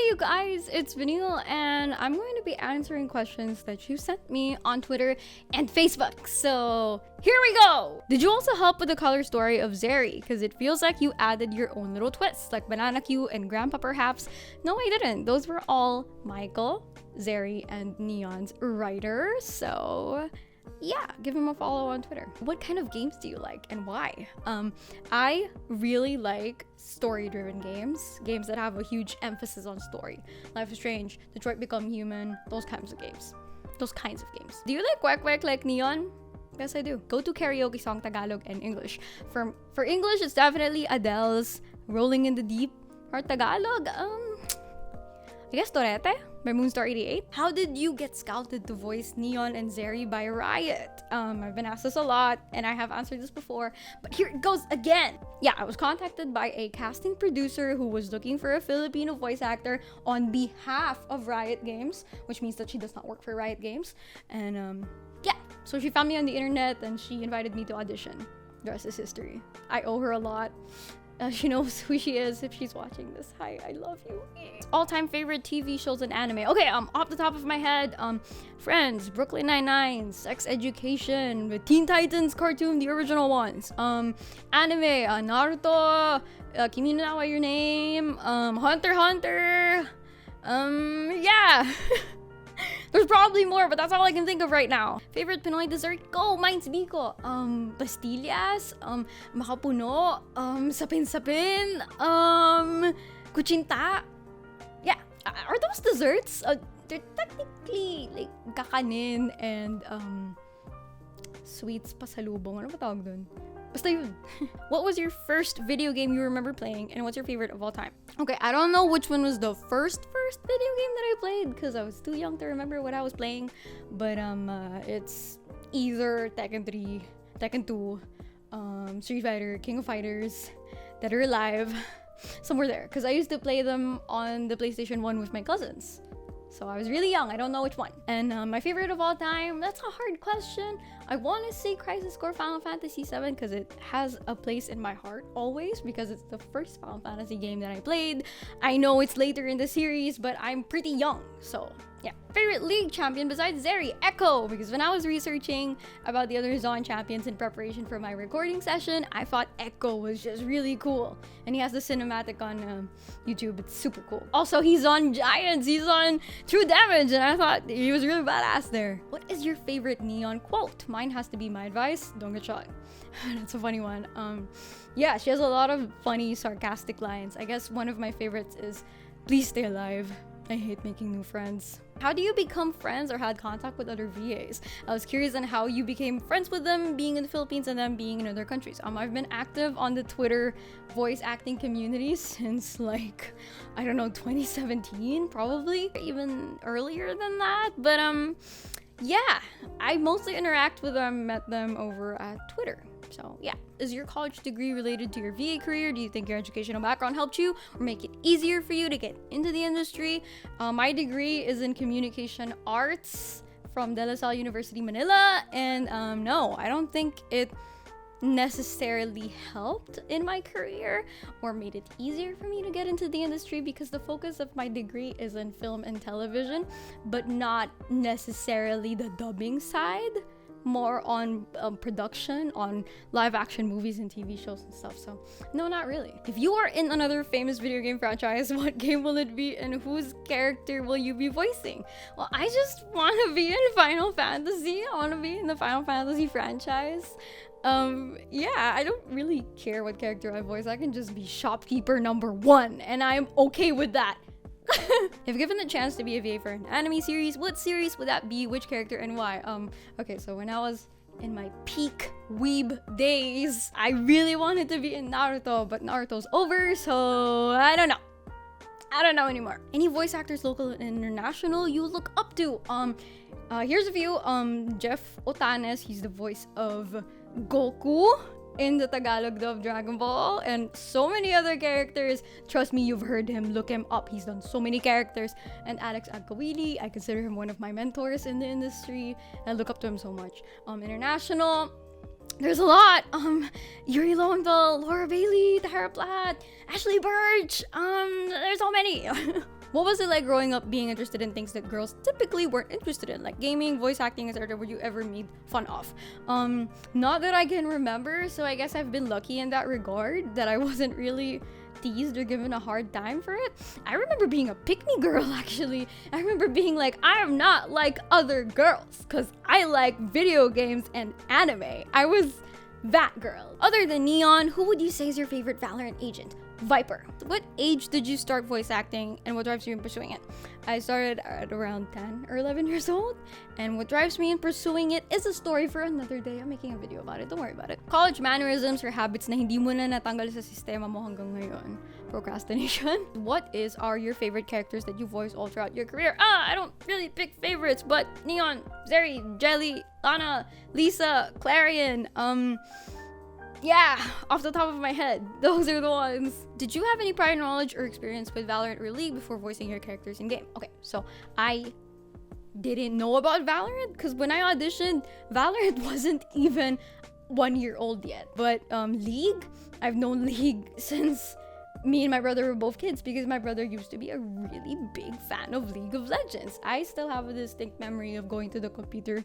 you guys, it's Vanille, and I'm going to be answering questions that you sent me on Twitter and Facebook. So here we go! Did you also help with the color story of Zeri? Because it feels like you added your own little twists, like Banana Q and Grandpa perhaps. No, I didn't. Those were all Michael, Zeri, and Neon's writers. So yeah, give him a follow on Twitter. What kind of games do you like and why? I really like story-driven games that have a huge emphasis on story. Life is Strange, Detroit Become Human, those kinds of games. Do you like Quack Quack like Neon? Yes, I do. Go to karaoke song Tagalog and English. For English, it's definitely Adele's Rolling in the Deep. Or Tagalog, I guess Torete by Moonstar 88. How did you get scouted to voice Neon and Zeri by Riot? I've been asked this a lot and I have answered this before, but here it goes again. Yeah, I was contacted by a casting producer who was looking for a Filipino voice actor on behalf of Riot Games, which means that she does not work for Riot Games. And yeah, so she found me on the internet and she invited me to audition. The rest is history. I owe her a lot. She knows who she is if she's watching this. Hi, I love you. All-time favorite TV shows and anime. Okay, off the top of my head, Friends, Brooklyn Nine-Nine, Sex Education, the Teen Titans cartoon, the original ones. Anime, Naruto, Kimi no Na wa Your Name, Hunter x Hunter. Yeah. There's probably more, but that's all I can think of right now. Favorite Pinoy dessert? Go! Mine's Biko. Pastillas, makapuno, sapin-sapin, kuchinta. Yeah, are those desserts? They're technically like kakanin and sweets pasalubong. Ano ba tawag dun? Basta yun. What was your first video game you remember playing, and what's your favorite of all time? Okay, I don't know which one was the first video game that I played because I was too young to remember what I was playing, but it's either Tekken 3, Tekken 2, Street Fighter, King of Fighters, Dead or Alive, somewhere there, because I used to play them on the PlayStation 1 with my cousins. So I was really young, I don't know which one. And my favorite of all time, that's a hard question. I want to say Crisis Core Final Fantasy VII because it has a place in my heart always because it's the first Final Fantasy game that I played. I know it's later in the series, but I'm pretty young, so yeah. Favorite League champion besides Zeri? Echo, because when I was researching about the other Zon champions in preparation for my recording session, I thought Echo was just really cool. And he has the cinematic on YouTube, it's super cool. Also, he's on Giants, he's on True Damage, and I thought he was really badass there. What is your favorite Neon quote? Mine has to be my advice, don't get shot. That's a funny one. Yeah, she has a lot of funny, sarcastic lines. I guess one of my favorites is, please stay alive. I hate making new friends. How do you become friends or had contact with other VAs? I was curious on how you became friends with them being in the Philippines and them being in other countries. I've been active on the Twitter voice acting community since like, I don't know, 2017, probably even earlier than that. But yeah, I mostly interact with them, met them over at Twitter. So yeah, is your college degree related to your VA career? Do you think your educational background helped you or make it easier for you to get into the industry? My degree is in communication arts from De La Salle University, Manila. And no, I don't think it necessarily helped in my career or made it easier for me to get into the industry because the focus of my degree is in film and television, but not necessarily the dubbing side. More on production, on live action movies and TV shows and stuff. So no, not really. If you are in another famous video game franchise, what game will it be and whose character will you be voicing? Well, I just want to be in Final Fantasy. I want to be in the Final Fantasy franchise. Yeah, I don't really care what character I voice. I can just be shopkeeper number 1 and I'm okay with that. If given the chance to be a VA for an anime series, what series would that be? Which character and why? Okay, so when I was in my peak weeb days, I really wanted to be in Naruto, but Naruto's over, so I don't know anymore. Any voice actors, local and international, you look up to? Here's a few. Jeff Otanes, he's the voice of Goku in the Tagalog dub Dragon Ball, and so many other characters. Trust me, you've heard him. Look him up. He's done so many characters. And Alex Agkawili, I consider him one of my mentors in the industry. I look up to him so much. International, there's a lot. Yuri Lowenthal, Laura Bailey, Tahara Platt, Ashley Birch. There's so many. What was it like growing up being interested in things that girls typically weren't interested in, like gaming, voice acting, etc.? Were you ever made fun of? Not that I can remember, so I guess I've been lucky in that regard, that I wasn't really teased or given a hard time for it. I remember being a pick-me girl, actually. I remember being like, I am not like other girls, because I like video games and anime. I was that girl. Other than Neon, who would you say is your favorite Valorant agent? Viper. What age did you start voice acting, and what drives you in pursuing it? I started at around 10 or 11 years old, and what drives me in pursuing it is a story for another day. I'm making a video about it, don't worry about it. College mannerisms or habits na hindi mo na natanggal sa sistema mo hanggang ngayon. Procrastination. What are your favorite characters that you voice all throughout your career? I don't really pick favorites, but Neon, Zeri, Jelly, Lana, Lisa, Clarion, yeah, off the top of my head, those are the ones. Did you have any prior knowledge or experience with Valorant or League before voicing your characters in game? Okay, so I didn't know about Valorant because when I auditioned, Valorant wasn't even 1 year old yet. But League, I've known League since me and my brother were both kids, because my brother used to be a really big fan of League of Legends. I still have a distinct memory of going to the computer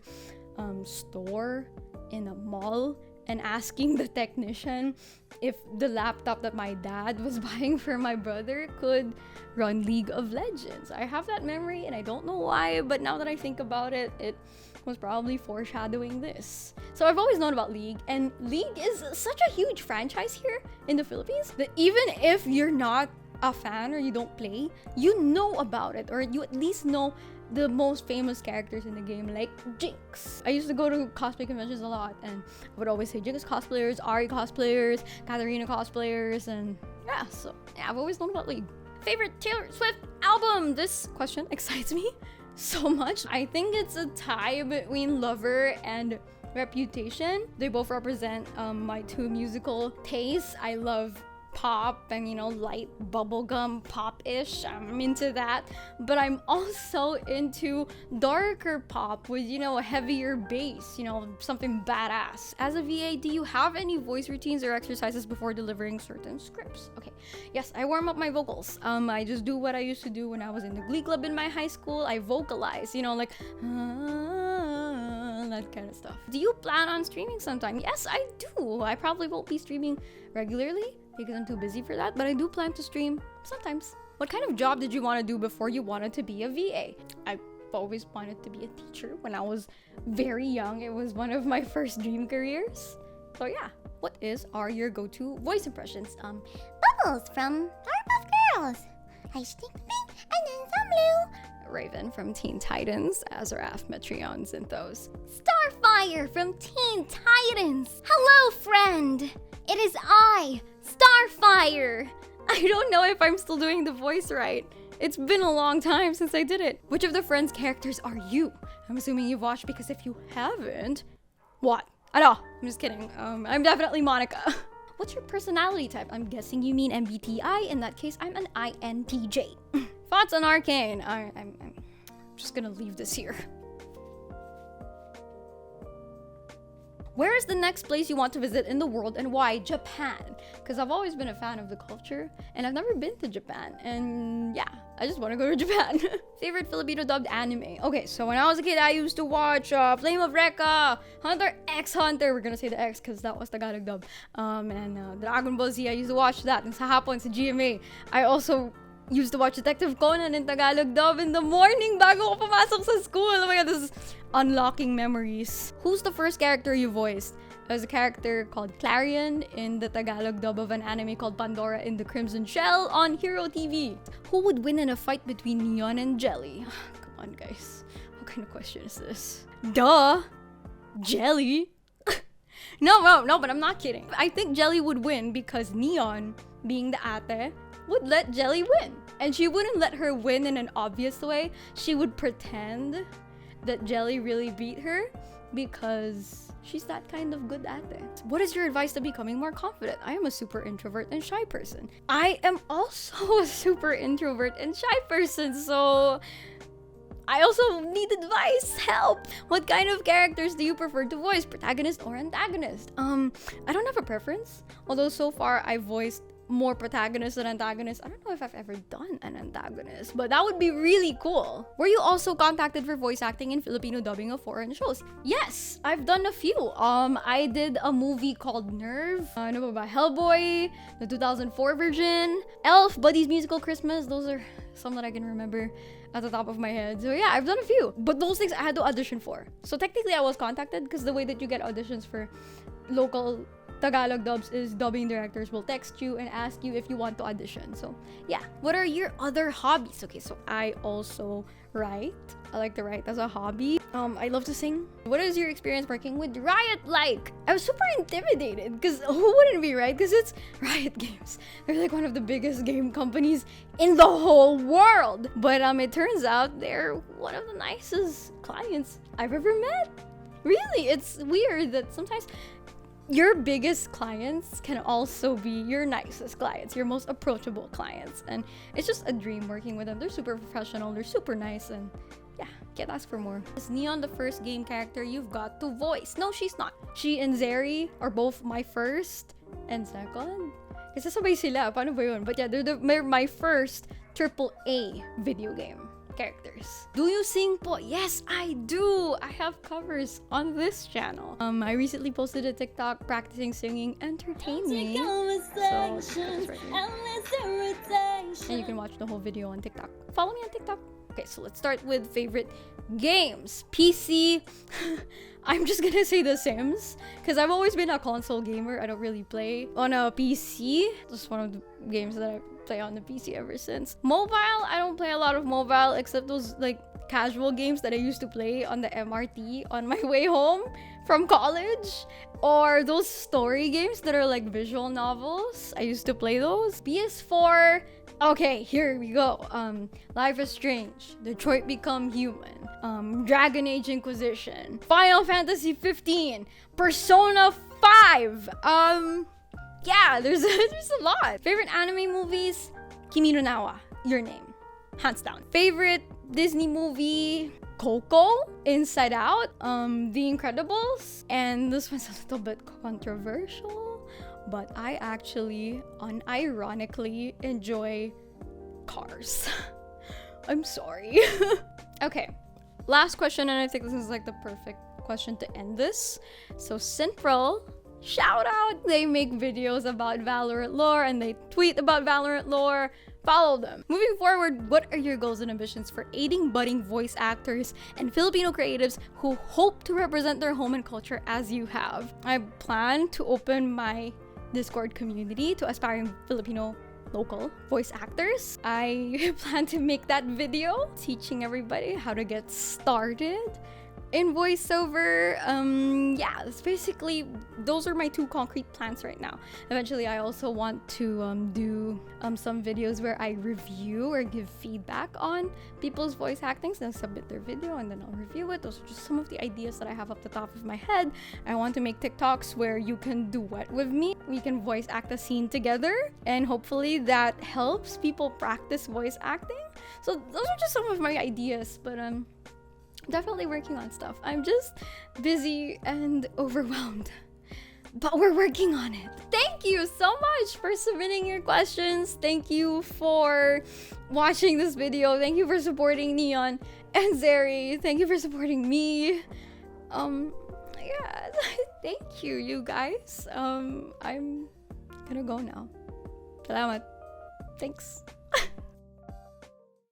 store in a mall and asking the technician if the laptop that my dad was buying for my brother could run League of Legends. I have that memory and I don't know why, but now that I think about it, it was probably foreshadowing this. So I've always known about League, and League is such a huge franchise here in the Philippines that even if you're not a fan or you don't play, you know about it, or you at least know the most famous characters in the game, like Jinx. I used to go to cosplay conventions a lot, and I would always say Jinx cosplayers, Ari cosplayers, Katarina cosplayers, and yeah, so yeah, I've always known about League. Favorite Taylor Swift album? This question excites me so much. I think it's a tie between Lover and Reputation. They both represent my two musical tastes. I love pop and, you know, light bubblegum pop-ish. I'm into that, but I'm also into darker pop with, you know, a heavier bass, you know, something badass. As a VA, do you have any voice routines or exercises before delivering certain scripts? Okay, yes, I warm up my vocals. I just do what I used to do when I was in the Glee Club in my high school. I vocalize, you know, like that kind of stuff. Do you plan on streaming sometime? Yes, I do. I probably won't be streaming regularly because I'm too busy for that, but I do plan to stream sometimes. What kind of job did you want to do before you wanted to be a VA? I've always wanted to be a teacher when I was very young. It was one of my first dream careers. So yeah, what are your go-to voice impressions? Bubbles from Powerpuff Girls. I stink pink and then some blue. Raven from Teen Titans, Azarath, Metreon, Zinthos. Starfire from Teen Titans. Hello, friend. It is I, Starfire. I don't know if I'm still doing the voice right. It's been a long time since I did it. Which of the Friends characters are you? I'm assuming you've watched, because if you haven't, what? I know. I'm just kidding. I'm definitely Monica. What's your personality type? I'm guessing you mean MBTI. In that case, I'm an INTJ. Thoughts on Arcane? I'm just gonna leave this here. Where is the next place you want to visit in the world, and why Japan? Because I've always been a fan of the culture, and I've never been to Japan. And yeah, I just want to go to Japan. Favorite Filipino dubbed anime? Okay, so when I was a kid, I used to watch Flame of Recca, Hunter x Hunter. We're gonna say the X because that was Tagalog dub. And Dragon Ball Z, I used to watch that. And sa hapon, sa GMA, I also used to watch Detective Conan in Tagalog dub in the morning bago ko pumasok sa school. Oh my god, this is unlocking memories. Who's the first character you voiced? There's a character called Clarion in the Tagalog dub of an anime called Pandora in the Crimson Shell on Hero TV. Who would win in a fight between Neon and Jelly? Come on, guys. What kind of question is this? Duh! Jelly? No, but I'm not kidding. I think Jelly would win because Neon, being the ate, would let Jelly win. And she wouldn't let her win in an obvious way. She would pretend that Jelly really beat her because she's that kind of good at it. What is your advice to becoming more confident? I am a super introvert and shy person. I am also a super introvert and shy person, so I also need advice, help. What kind of characters do you prefer to voice, protagonist or antagonist? I don't have a preference, although so far I voiced more protagonist than antagonist. I don't know if I've ever done an antagonist, but that would be really cool. Were you also contacted for voice acting in Filipino dubbing of foreign shows? Yes, I've done a few. I did a movie called Nerve, ano ba ba? Hellboy, the 2004 version, Elf, Buddy's Musical Christmas. Those are some that I can remember at the top of my head. So yeah, I've done a few, but those things I had to audition for. So technically I was contacted, because the way that you get auditions for local Tagalog dubs is dubbing directors will text you and ask you if you want to audition. So yeah, what are your other hobbies? Okay, so I also write. I like to write as a hobby. I love to sing. What is your experience working with Riot like? I was super intimidated, because who wouldn't be, right? Because it's Riot Games. They're like one of the biggest game companies in the whole world. But it turns out they're one of the nicest clients I've ever met. Really, it's weird that sometimes your biggest clients can also be your nicest clients, your most approachable clients. And it's just a dream working with them. They're super professional, they're super nice, and yeah, can't ask for more. Is Neon the first game character you've got to voice? No, she's not. She and Zeri are both my first and second. Kasi sabay sila, paano ba yun? But yeah, they're my first AAA video game characters. Do you sing po? Yes, I do. I have covers on this channel. I recently posted a TikTok practicing singing Entertain Me. So, and you can watch the whole video on TikTok. Follow me on TikTok. Okay, so let's start with favorite games. PC. I'm just gonna say The Sims, because I've always been a console gamer. I don't really play on a PC. Just one of the games that I play on the PC ever since. Mobile, I don't play a lot of mobile, except those like casual games that I used to play on the MRT on my way home from college, or those story games that are like visual novels. I used to play those. PS4. Okay, here we go. Life is Strange, Detroit Become Human, Dragon Age Inquisition, Final Fantasy 15, Persona 5. Yeah, there's a lot. Favorite anime movies? Kimi no Na wa, Your Name, hands down. Favorite Disney movie? Coco, Inside Out, The Incredibles, and this one's a little bit controversial, but I actually unironically enjoy Cars. I'm sorry. Okay, last question, and I think this is like the perfect question to end this. So Central, shout out! They make videos about Valorant lore and they tweet about Valorant lore. Follow them. Moving forward, what are your goals and ambitions for aiding budding voice actors and Filipino creatives who hope to represent their home and culture as you have? I plan to open my Discord community to aspiring Filipino local voice actors. I plan to make that video teaching everybody how to get started in voiceover. Yeah, that's basically, those are my two concrete plans right now. Eventually, I also want to do some videos where I review or give feedback on people's voice acting. So they'll submit their video and then I'll review it. Those are just some of the ideas that I have up the top of my head. I want to make TikToks where you can duet with me. We can voice act a scene together, and hopefully that helps people practice voice acting. So those are just some of my ideas, but definitely working on stuff. I'm just busy and overwhelmed, but we're working on it. Thank you so much for submitting your questions. Thank you for watching this video. Thank you for supporting Neon and Zeri. Thank you for supporting me. Yeah, thank you, you guys. I'm gonna go now. Salamat. Thanks.